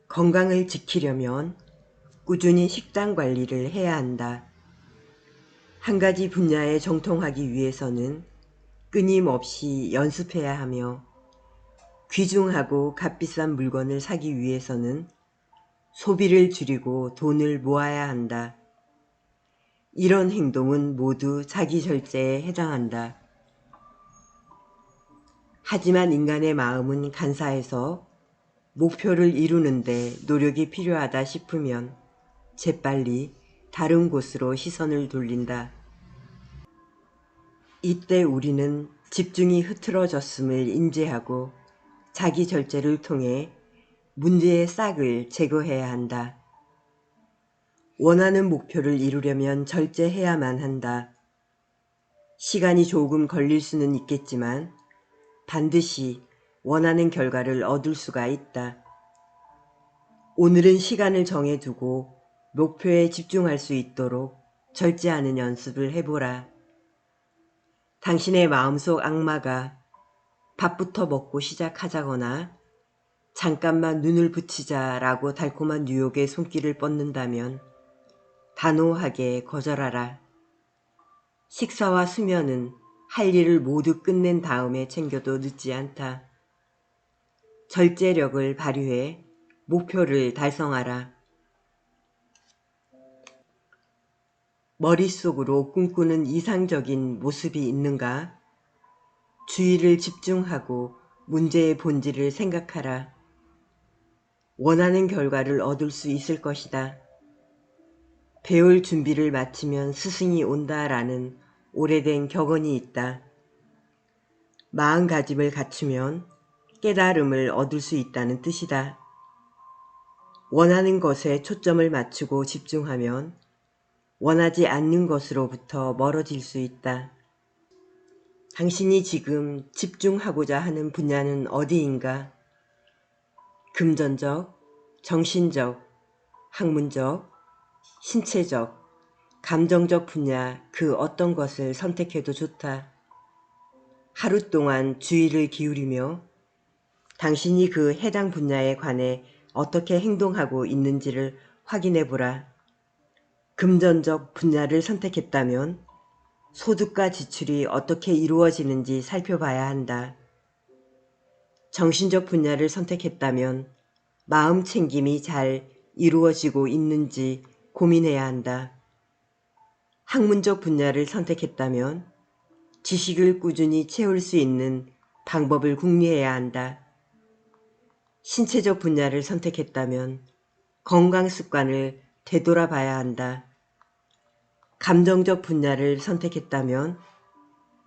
건강을 지키려면 꾸준히 식단 관리를 해야 한다. 한 가지 분야에 정통하기 위해서는 끊임없이 연습해야 하며 귀중하고 값비싼 물건을 사기 위해서는 소비를 줄이고 돈을 모아야 한다. 이런 행동은 모두 자기 절제에 해당한다. 하지만 인간의 마음은 간사해서 목표를 이루는데 노력이 필요하다 싶으면 재빨리 다른 곳으로 시선을 돌린다. 이때 우리는 집중이 흐트러졌음을 인지하고 자기 절제를 통해 문제의 싹을 제거해야 한다. 원하는 목표를 이루려면 절제해야만 한다. 시간이 조금 걸릴 수는 있겠지만 반드시 원하는 결과를 얻을 수가 있다. 오늘은 시간을 정해두고 목표에 집중할 수 있도록 절제하는 연습을 해보라. 당신의 마음속 악마가 밥부터 먹고 시작하자거나 잠깐만 눈을 붙이자라고 달콤한 유혹에 손길을 뻗는다면 단호하게 거절하라. 식사와 수면은 할 일을 모두 끝낸 다음에 챙겨도 늦지 않다. 절제력을 발휘해 목표를 달성하라. 머릿속으로 꿈꾸는 이상적인 모습이 있는가? 주의를 집중하고 문제의 본질을 생각하라. 원하는 결과를 얻을 수 있을 것이다. 배울 준비를 마치면 스승이 온다라는 오래된 격언이 있다. 마음가짐을 갖추면 깨달음을 얻을 수 있다는 뜻이다. 원하는 것에 초점을 맞추고 집중하면 원하지 않는 것으로부터 멀어질 수 있다. 당신이 지금 집중하고자 하는 분야는 어디인가? 금전적, 정신적, 학문적, 신체적, 감정적 분야 그 어떤 것을 선택해도 좋다. 하루 동안 주의를 기울이며 당신이 그 해당 분야에 관해 어떻게 행동하고 있는지를 확인해 보라. 금전적 분야를 선택했다면 소득과 지출이 어떻게 이루어지는지 살펴봐야 한다. 정신적 분야를 선택했다면 마음 챙김이 잘 이루어지고 있는지 고민해야 한다. 학문적 분야를 선택했다면 지식을 꾸준히 채울 수 있는 방법을 궁리해야 한다. 신체적 분야를 선택했다면 건강 습관을 되돌아봐야 한다. 감정적 분야를 선택했다면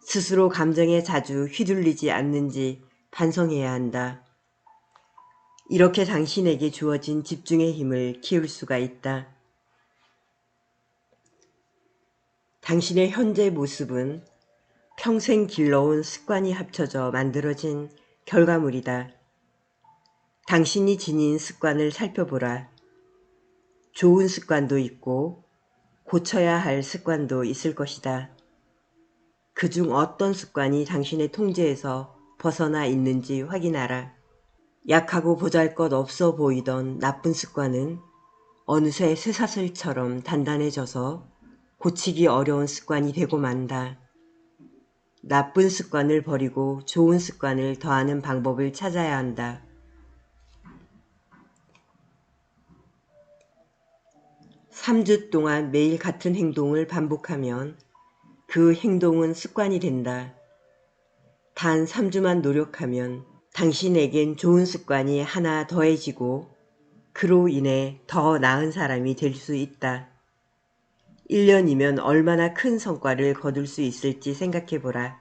스스로 감정에 자주 휘둘리지 않는지 반성해야 한다. 이렇게 당신에게 주어진 집중의 힘을 키울 수가 있다. 당신의 현재 모습은 평생 길러온 습관이 합쳐져 만들어진 결과물이다. 당신이 지닌 습관을 살펴보라. 좋은 습관도 있고 고쳐야 할 습관도 있을 것이다. 그중 어떤 습관이 당신의 통제에서 벗어나 있는지 확인하라. 약하고 보잘것없어 보이던 나쁜 습관은 어느새 쇠사슬처럼 단단해져서 고치기 어려운 습관이 되고 만다. 나쁜 습관을 버리고 좋은 습관을 더하는 방법을 찾아야 한다. 3주 동안 매일 같은 행동을 반복하면 그 행동은 습관이 된다. 단 3주만 노력하면 당신에겐 좋은 습관이 하나 더해지고 그로 인해 더 나은 사람이 될 수 있다. 1년이면 얼마나 큰 성과를 거둘 수 있을지 생각해보라.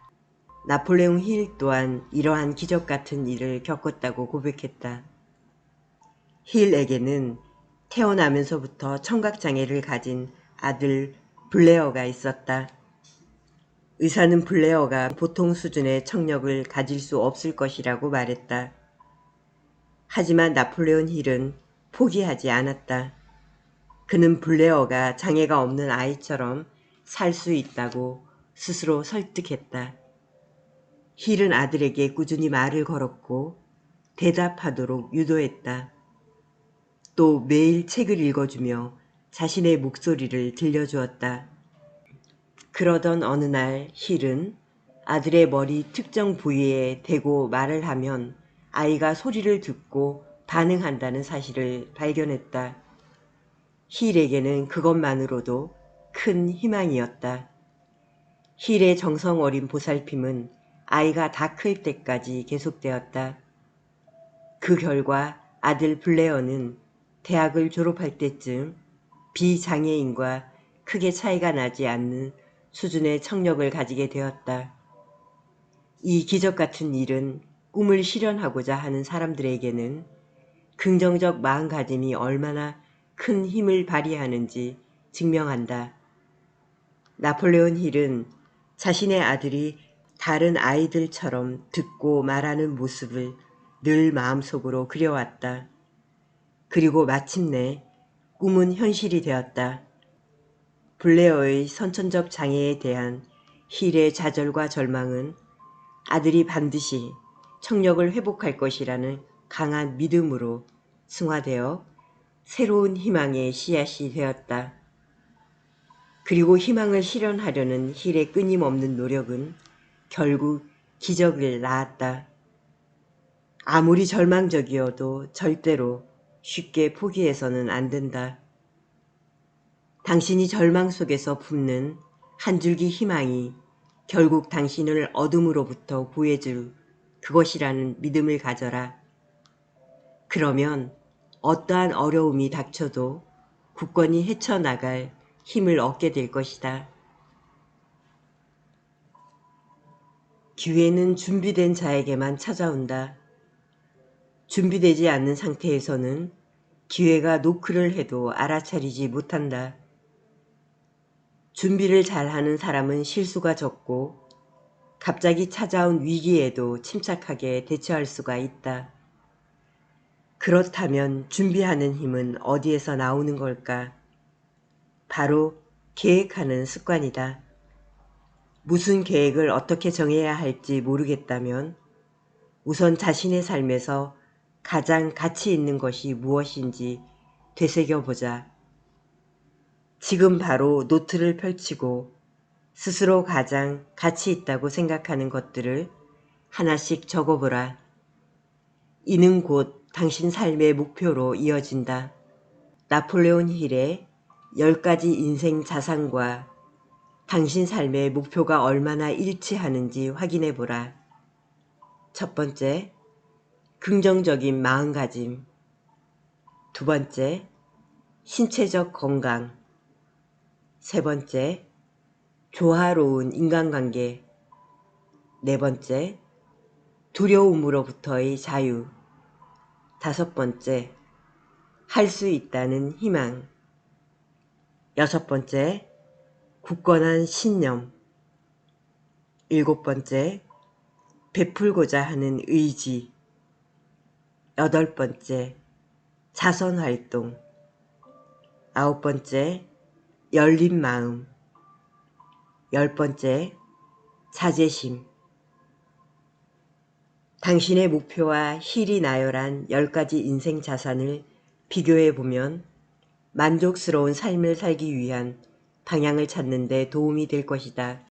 나폴레옹 힐 또한 이러한 기적 같은 일을 겪었다고 고백했다. 힐에게는 태어나면서부터 청각장애를 가진 아들 블레어가 있었다. 의사는 블레어가 보통 수준의 청력을 가질 수 없을 것이라고 말했다. 하지만 나폴레온 힐은 포기하지 않았다. 그는 블레어가 장애가 없는 아이처럼 살 수 있다고 스스로 설득했다. 힐은 아들에게 꾸준히 말을 걸었고 대답하도록 유도했다. 또 매일 책을 읽어주며 자신의 목소리를 들려주었다. 그러던 어느 날 힐은 아들의 머리 특정 부위에 대고 말을 하면 아이가 소리를 듣고 반응한다는 사실을 발견했다. 힐에게는 그것만으로도 큰 희망이었다. 힐의 정성 어린 보살핌은 아이가 다 클 때까지 계속되었다. 그 결과 아들 블레어는 대학을 졸업할 때쯤 비장애인과 크게 차이가 나지 않는 수준의 청력을 가지게 되었다. 이 기적 같은 일은 꿈을 실현하고자 하는 사람들에게는 긍정적 마음가짐이 얼마나 큰 힘을 발휘하는지 증명한다. 나폴레온 힐은 자신의 아들이 다른 아이들처럼 듣고 말하는 모습을 늘 마음속으로 그려왔다. 그리고 마침내 꿈은 현실이 되었다. 블레어의 선천적 장애에 대한 힐의 좌절과 절망은 아들이 반드시 청력을 회복할 것이라는 강한 믿음으로 승화되어 새로운 희망의 씨앗이 되었다. 그리고 희망을 실현하려는 힐의 끊임없는 노력은 결국 기적을 낳았다. 아무리 절망적이어도 절대로 쉽게 포기해서는 안 된다. 당신이 절망 속에서 품는 한 줄기 희망이 결국 당신을 어둠으로부터 구해줄 그것이라는 믿음을 가져라. 그러면 어떠한 어려움이 닥쳐도 굳건히 헤쳐나갈 힘을 얻게 될 것이다. 기회는 준비된 자에게만 찾아온다. 준비되지 않는 상태에서는 기회가 노크를 해도 알아차리지 못한다. 준비를 잘하는 사람은 실수가 적고 갑자기 찾아온 위기에도 침착하게 대처할 수가 있다. 그렇다면 준비하는 힘은 어디에서 나오는 걸까? 바로 계획하는 습관이다. 무슨 계획을 어떻게 정해야 할지 모르겠다면 우선 자신의 삶에서 가장 가치 있는 것이 무엇인지 되새겨보자. 지금 바로 노트를 펼치고 스스로 가장 가치 있다고 생각하는 것들을 하나씩 적어보라. 이는 곧 당신 삶의 목표로 이어진다. 나폴레온 힐의 10가지 인생 자산과 당신 삶의 목표가 얼마나 일치하는지 확인해보라. 첫 번째, 긍정적인 마음가짐. 두 번째, 신체적 건강. 세 번째, 조화로운 인간관계. 네 번째, 두려움으로부터의 자유. 다섯 번째, 할 수 있다는 희망. 여섯 번째, 굳건한 신념. 일곱 번째, 베풀고자 하는 의지. 여덟 번째, 자선활동. 아홉 번째, 열린 마음. 열 번째, 자제심. 당신의 목표와 힐이 나열한 10가지 인생 자산을 비교해보면 만족스러운 삶을 살기 위한 방향을 찾는 데 도움이 될 것이다.